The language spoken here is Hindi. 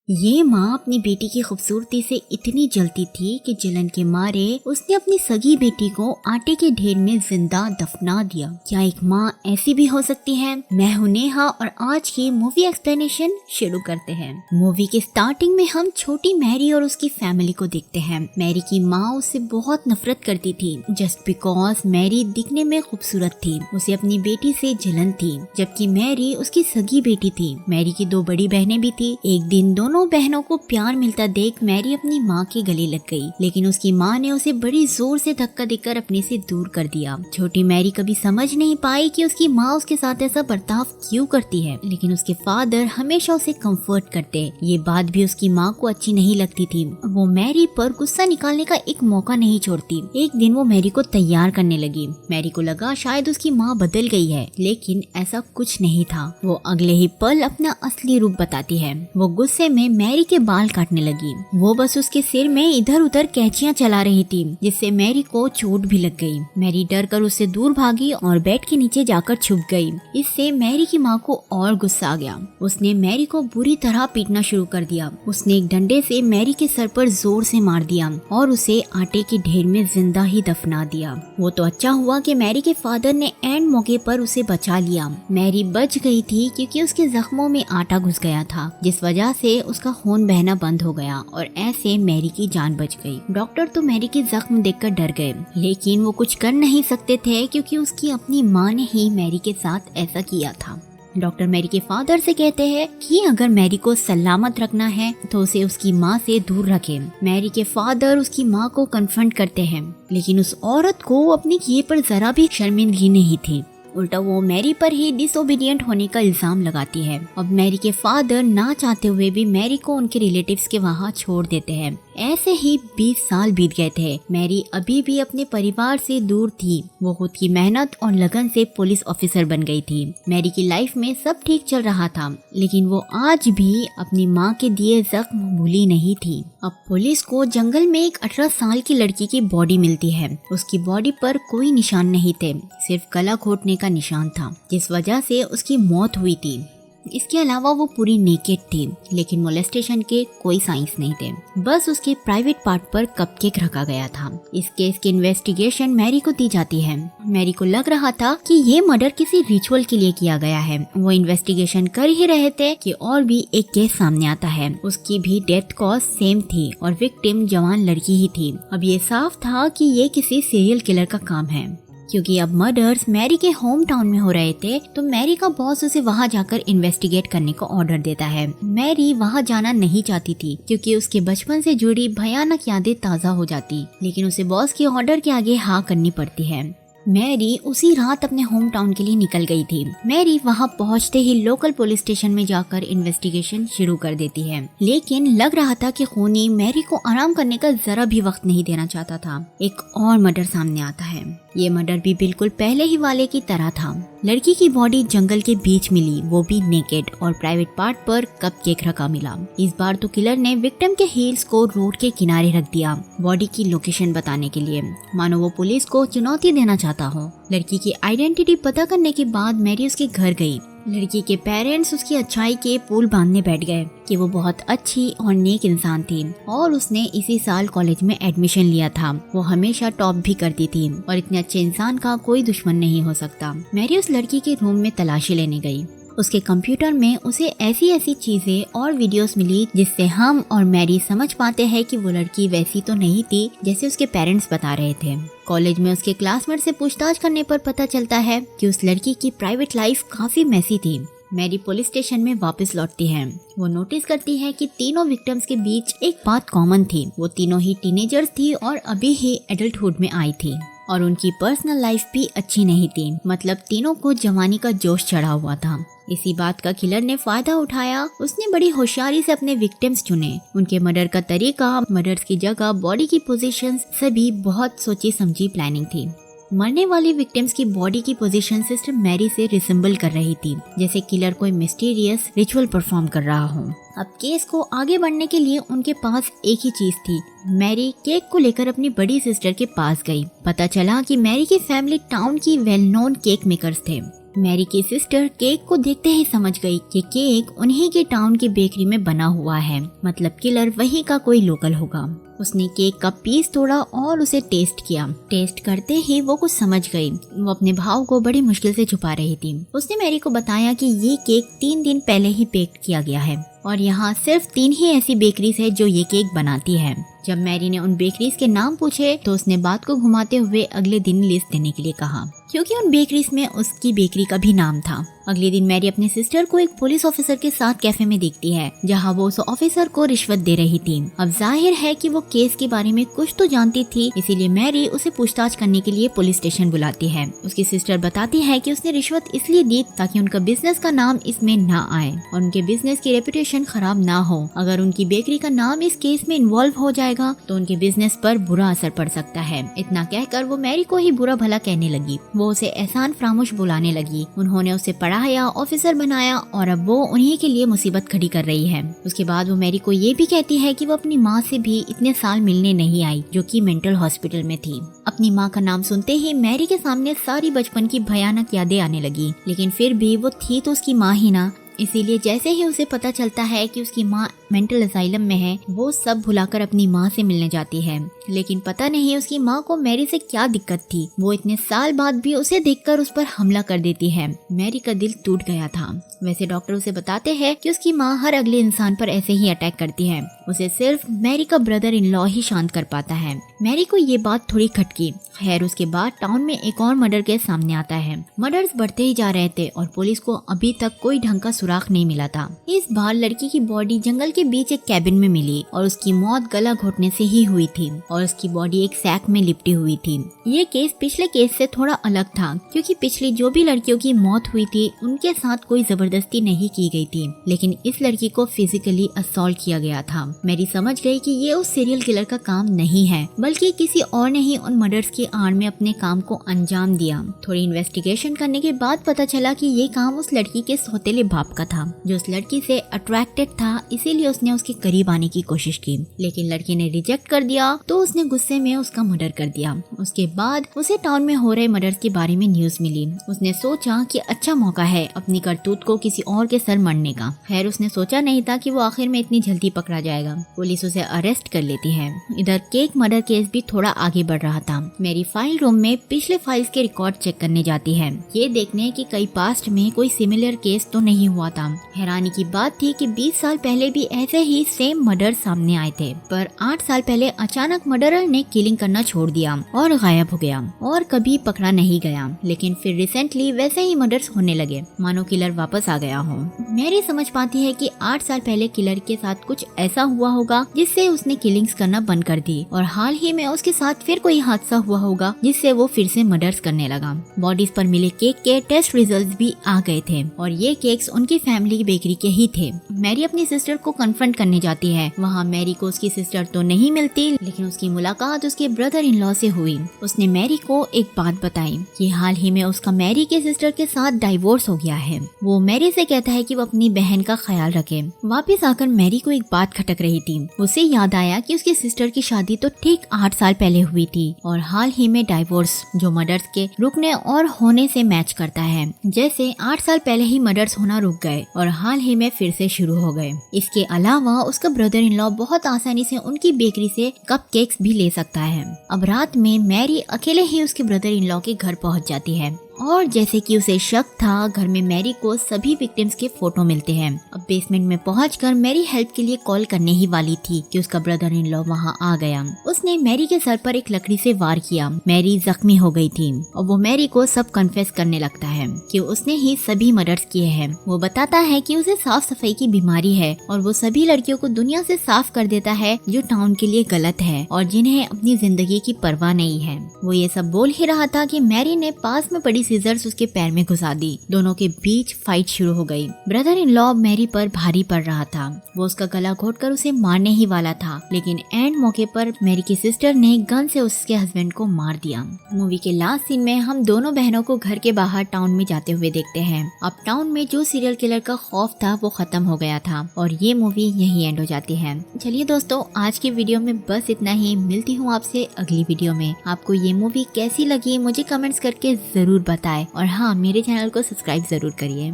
ये माँ अपनी बेटी की खूबसूरती से इतनी जलती थी कि जलन के मारे उसने अपनी सगी बेटी को आटे के ढेर में जिंदा दफना दिया। क्या एक माँ ऐसी भी हो सकती है? मैं हूं नेहा और आज की मूवी एक्सप्लेनेशन शुरू करते हैं। मूवी के स्टार्टिंग में हम छोटी मैरी और उसकी फैमिली को देखते हैं। मैरी की माँ उससे बहुत नफरत करती थी जस्ट बिकॉज मैरी दिखने में खूबसूरत थी। उसे अपनी बेटी से जलन थी, जबकि मैरी उसकी सगी बेटी थी। मैरी की दो बड़ी बहनें भी थी। एक दिन दोनों बहनों को प्यार मिलता देख मैरी अपनी माँ के गले लग गई, लेकिन उसकी माँ ने उसे बड़ी जोर से धक्का देकर अपने से दूर कर दिया। छोटी मैरी कभी समझ नहीं पाई कि उसकी माँ उसके साथ ऐसा बर्ताव क्यों करती है, लेकिन उसके फादर हमेशा उसे कंफर्ट करते। ये बात भी उसकी माँ को अच्छी नहीं लगती थी। वो मैरी पर गुस्सा निकालने का एक मौका नहीं छोड़ती। एक दिन वो मैरी को तैयार करने लगी। मैरी को लगा शायद उसकी माँ बदल गई है, लेकिन ऐसा कुछ नहीं था। वो अगले ही पल अपना असली रूप बताती है। वो गुस्से में मैरी के बाल काटने लगी। वो बस उसके सिर में इधर उधर कैंचियां चला रही थी, जिससे मैरी को चोट भी लग गई। मैरी डर कर उससे दूर भागी और बेड के नीचे जाकर छुप गई। इससे मैरी की माँ को और गुस्सा आ गया। उसने मैरी को बुरी तरह पीटना शुरू कर दिया। उसने एक डंडे से मैरी के सर पर जोर से मार दिया और उसे आटे के ढेर में जिंदा ही दफना दिया। वो तो अच्छा हुआ कि मैरी के फादर ने एंड मौके पर उसे बचा लिया। मैरी बच गई थी क्योंकि उसके जख्मों में आटा घुस गया था, जिस वजह से उसका खून बहना बंद हो गया और ऐसे मैरी की जान बच गई। डॉक्टर तो मैरी के जख्म देखकर डर गए, लेकिन वो कुछ कर नहीं सकते थे क्योंकि उसकी अपनी माँ ने ही मैरी के साथ ऐसा किया था। डॉक्टर मैरी के फादर से कहते हैं कि अगर मैरी को सलामत रखना है तो उसे उसकी माँ से दूर रखे। मैरी के फादर उसकी माँ को कन्फ्रंट करते हैं, लेकिन उस औरत को अपने किए पर जरा भी शर्मिंदगी नहीं थी। उल्टा वो मैरी पर ही डिसोबीडियंट होने का इल्जाम लगाती है। अब मैरी के फादर ना चाहते हुए भी मैरी को उनके रिलेटिव्स के वहाँ छोड़ देते हैं। ऐसे ही 20 साल बीत गए थे। मैरी अभी भी अपने परिवार से दूर थी। वो खुद की मेहनत और लगन से पुलिस ऑफिसर बन गई थी। मैरी की लाइफ में सब ठीक चल रहा था, लेकिन वो आज भी अपनी माँ के दिए जख्म भूली नहीं थी। अब पुलिस को जंगल में एक 18 साल की लड़की की बॉडी मिलती है। उसकी बॉडी पर कोई निशान नहीं थे, सिर्फ गला घोटने का निशान था, जिस वजह से उसकी मौत हुई थी। इसके अलावा वो पूरी नेकेड थी, लेकिन मोलेस्टेशन के कोई साइंस नहीं थे। बस उसके प्राइवेट पार्ट पर कपकेक रखा गया था। इस केस की इन्वेस्टिगेशन मैरी को दी जाती है। मैरी को लग रहा था कि ये मर्डर किसी रिचुअल के लिए किया गया है। वो इन्वेस्टिगेशन कर ही रहे थे कि और भी एक केस सामने आता है। उसकी भी डेथ कॉज सेम थी और विक्टिम जवान लड़की ही थी। अब ये साफ था कि ये किसी सीरियल किलर का काम है, क्योंकि अब मर्डर्स मैरी के होम टाउन में हो रहे थे। तो मैरी का बॉस उसे वहां जाकर इन्वेस्टिगेट करने को ऑर्डर देता है। मैरी वहां जाना नहीं चाहती थी क्योंकि उसके बचपन से जुड़ी भयानक यादें ताज़ा हो जाती, लेकिन उसे बॉस के ऑर्डर के आगे हाँ करनी पड़ती है। मैरी उसी रात अपने होम टाउन के लिए निकल गई थी। मैरी वहां पहुंचते ही लोकल पुलिस स्टेशन में जाकर इन्वेस्टिगेशन शुरू कर देती है, लेकिन लग रहा था कि खूनी मैरी को आराम करने का जरा भी वक्त नहीं देना चाहता था। एक और मर्डर सामने आता है। ये मर्डर भी बिल्कुल पहले ही वाले की तरह था। लड़की की बॉडी जंगल के बीच मिली, वो भी नेकेड, और प्राइवेट पार्ट पर कपकेक रखा मिला। इस बार तो किलर ने विक्टिम के हील्स को रोड के किनारे रख दिया, बॉडी की लोकेशन बताने के लिए, मानो वो पुलिस को चुनौती देना चाहता हो। लड़की की आइडेंटिटी पता करने के बाद मैरी उसके घर गई। लड़की के पेरेंट्स उसकी अच्छाई के पुल बांधने बैठ गए कि वो बहुत अच्छी और नेक इंसान थी और उसने इसी साल कॉलेज में एडमिशन लिया था। वो हमेशा टॉप भी करती थी और इतने अच्छे इंसान का कोई दुश्मन नहीं हो सकता। मैरी उस लड़की के रूम में तलाशी लेने गई। उसके कंप्यूटर में उसे ऐसी ऐसी चीजें और वीडियोस मिली जिससे हम और मैरी समझ पाते हैं कि वो लड़की वैसी तो नहीं थी जैसे उसके पेरेंट्स बता रहे थे। कॉलेज में उसके क्लासमेट से पूछताछ करने पर पता चलता है कि उस लड़की की प्राइवेट लाइफ काफी मैसी थी। मैरी पुलिस स्टेशन में वापस लौटती है। वो नोटिस करती है कि तीनों विक्टिम्स के बीच एक बात कॉमन थी। वो तीनों ही टीनेजर्स थी और अभी ही एडल्टहुड में आई थी, और उनकी पर्सनल लाइफ भी अच्छी नहीं थी। मतलब तीनों को जवानी का जोश चढ़ा हुआ था। इसी बात का किलर ने फायदा उठाया। उसने बड़ी होशियारी से अपने विक्टिम्स चुने। उनके मर्डर का तरीका, मर्डर्स की जगह, बॉडी की पोजीशंस, सभी बहुत सोची समझी प्लानिंग थी। मरने वाली विक्टिम्स की बॉडी की पोजीशन सिस्टर मैरी से रिसेंबल कर रही थी, जैसे किलर कोई मिस्टीरियस रिचुअल परफॉर्म कर रहा हो। अब केस को आगे बढ़ने के लिए उनके पास एक ही चीज थी। मैरी केक को लेकर अपनी बड़ी सिस्टर के पास गई। पता चला कि मैरी की फैमिली टाउन की वेल नोन केक मेकर्स थे। मैरी की सिस्टर केक को देखते ही समझ गई कि केक उन्हीं के टाउन की बेकरी में बना हुआ है, मतलब किलर वहीं का कोई लोकल होगा। उसने केक का पीस तोड़ा और उसे टेस्ट किया। टेस्ट करते ही वो कुछ समझ गई। वो अपने भाव को बड़ी मुश्किल से छुपा रही थी। उसने मैरी को बताया कि ये केक 3 दिन पहले ही बेक किया गया है और यहाँ सिर्फ 3 ही ऐसी बेकरीज है जो ये केक बनाती है। जब मैरी ने उन बेकरीज के नाम पूछे तो उसने बात को घुमाते हुए अगले दिन लिस्ट देने के लिए कहा, क्योंकि उन बेकरीज में उसकी बेकरी का भी नाम था। अगले दिन मैरी अपने सिस्टर को एक पुलिस ऑफिसर के साथ कैफे में देखती है, जहां वो उस ऑफिसर को रिश्वत दे रही थी। अब जाहिर है कि वो केस के बारे में कुछ तो जानती थी, इसीलिए मैरी उसे पूछताछ करने के लिए पुलिस स्टेशन बुलाती है। उसकी सिस्टर बताती है कि उसने रिश्वत इसलिए दी ताकि उनका बिजनेस का नाम इसमें न आए और उनके बिजनेस की रेपुटेशन खराब ना हो। अगर उनकी बेकरी का नाम इस केस में इन्वॉल्व हो जाएगा तो उनके बिजनेस पर बुरा असर पड़ सकता है। इतना कहकर वो मैरी को ही बुरा भला कहने लगी। वो उसे एहसान फरामोश बुलाने लगी। उन्होंने उसे पढ़ाया, ऑफिसर बनाया और अब वो उन्हीं के लिए मुसीबत खड़ी कर रही है। उसके बाद वो मैरी को ये भी कहती है कि वो अपनी माँ से भी इतने साल मिलने नहीं आई, जो कि मेंटल हॉस्पिटल में थी। अपनी माँ का नाम सुनते ही मैरी के सामने सारी बचपन की भयानक यादें आने लगी, लेकिन फिर भी वो थी तो उसकी माँ ही ना। इसीलिए जैसे ही उसे पता चलता है कि उसकी माँ मेंटल असाइलम में है, वो सब भुलाकर अपनी माँ से मिलने जाती है। लेकिन पता नहीं उसकी माँ को मैरी से क्या दिक्कत थी, वो इतने साल बाद भी उसे देखकर उस पर हमला कर देती है। मैरी का दिल टूट गया था। वैसे डॉक्टर उसे बताते हैं कि उसकी माँ हर अगले इंसान पर ऐसे ही अटैक करती है। उसे सिर्फ मैरी का ब्रदर इन लॉ ही शांत कर पाता है। मैरी को ये बात थोड़ी खटकी। खैर उसके बाद टाउन में एक और मर्डर केस सामने आता है। मर्डर्स बढ़ते ही जा रहे थे और पुलिस को अभी तक कोई ढंग का सुराग नहीं मिला था। इस बार लड़की की बॉडी जंगल के बीच एक कैबिन में मिली और उसकी मौत गला घोटने से ही हुई थी और उसकी बॉडी एक सैक में लिपटी हुई थी। ये केस पिछले केस से थोड़ा अलग था, क्योंकि पिछली जो भी लड़कियों की मौत हुई थी उनके साथ कोई जबरदस्ती नहीं की गई थी, लेकिन इस लड़की को फिजिकली असॉल्ट किया गया था। मैरी समझ गई कि ये उस सीरियल किलर का काम नहीं है, बल्कि किसी और ने ही उन मर्डर्स की आड़ में अपने काम को अंजाम दिया। थोड़ी इन्वेस्टिगेशन करने के बाद पता चला कि ये काम उस लड़की के सौतेले बाप का था, जो उस लड़की से अट्रैक्टेड था, इसीलिए उसने उसके करीब आने की कोशिश की, लेकिन लड़की ने रिजेक्ट कर दिया तो उसने गुस्से में उसका मर्डर कर दिया। उसके बाद उसे टाउन में हो रहे मर्डर्स के बारे में न्यूज मिली। उसने सोचा कि अच्छा मौका है अपनी करतूत को किसी और के सर मरने का। खैर उसने सोचा नहीं था कि वो आखिर में इतनी जल्दी पकड़ा जाएगा। पुलिस उसे अरेस्ट कर लेती है। इधर केक मर्डर केस भी थोड़ा आगे बढ़ रहा था। मेरी फाइल रूम में पिछले फाइल्स के रिकॉर्ड चेक करने जाती है, ये देखने कि कई पास्ट में कोई सिमिलर केस तो नहीं हुआ था। हैरानी की बात थी कि 20 साल पहले भी ऐसे ही सेम मर्डर सामने आए थे, पर 8 साल पहले अचानक मर्डरर ने किलिंग करना छोड़ दिया और गायब हो गया और कभी पकड़ा नहीं गया। लेकिन फिर रिसेंटली वैसे ही मर्डर्स होने लगे, मानो किलर वापस आ गया हो। मैरी समझ पाती है कि 8 साल पहले किलर के साथ कुछ ऐसा हुआ होगा जिससे उसने किलिंग्स करना बंद कर दी और हाल ही में उसके साथ फिर कोई हादसा हुआ होगा जिससे वो फिर से मर्डर्स करने लगा। बॉडीज पर मिले केक के टेस्ट रिजल्ट्स भी आ गए थे और ये केक्स उनकी फैमिली की बेकरी के ही थे। मैरी अपनी सिस्टर को कन्फ्रंट करने जाती है। वहाँ मैरी को उसकी सिस्टर तो नहीं मिलती, लेकिन उसकी मुलाकात उसके ब्रदर इन लॉ से हुई। उसने मैरी को एक बात बताई कि हाल ही में उसका मैरी के सिस्टर के साथ डाइवोर्स हो गया है। वो मैरी से कहता है कि वो अपनी बहन का ख्याल रखे। वापस आकर मैरी को एक बात खटक रही थी। उसे याद आया कि उसकी सिस्टर की शादी तो ठीक 8 साल पहले हुई थी और हाल ही में डाइवोर्स, जो मर्डर्स के रुकने और होने से मैच करता है। जैसे 8 साल पहले ही मर्डर्स होना रुक गए और हाल ही में फिर से शुरू हो गए। इसके अलावा उसका ब्रदर इन लॉ बहुत आसानी से उनकी बेकरी से कपकेक्स भी ले सकता है। अब रात में मैरी अकेले ही उसके ब्रदर इन लॉ के घर पहुंच जाती है और जैसे कि उसे शक था, घर में मैरी को सभी विक्टिम्स के फोटो मिलते हैं। अब बेसमेंट में पहुंचकर मैरी हेल्प के लिए कॉल करने ही वाली थी कि उसका ब्रदर इन लॉ वहां आ गया। उसने मैरी के सर पर एक लकड़ी से वार किया। मैरी जख्मी हो गई थी और वो मैरी को सब कन्फेस करने लगता है कि उसने ही सभी मर्डर्स किए हैं। वो बताता है कि उसे साफ सफाई की बीमारी है और वो सभी लड़कियों को दुनिया से साफ कर देता है जो टाउन के लिए गलत है और जिन्हें अपनी जिंदगी की परवाह नहीं है। वो ये सब बोल ही रहा था कि मैरी ने पास में पड़ी सीजर्स उसके पैर में घुसा दी। दोनों के बीच फाइट शुरू हो गई। ब्रदर इन लॉ मैरी पर भारी पड़ रहा था। वो उसका गला घोटकर उसे मारने ही वाला था, लेकिन एंड मौके पर मैरी की सिस्टर ने गन से उसके हस्बैंड को मार दिया। मूवी के लास्ट सीन में हम दोनों बहनों को घर के बाहर टाउन में जाते हुए देखते हैं। अब टाउन में जो सीरियल किलर का खौफ था वो खत्म हो गया था और ये मूवी यही एंड हो जाती है। चलिए दोस्तों, आज की वीडियो में बस इतना ही। मिलती हूँ आपसे अगली वीडियो में। आपको ये मूवी कैसी लगी मुझे कमेंट्स करके जरूर बताएं और हाँ, मेरे चैनल को सब्सक्राइब जरूर करिए।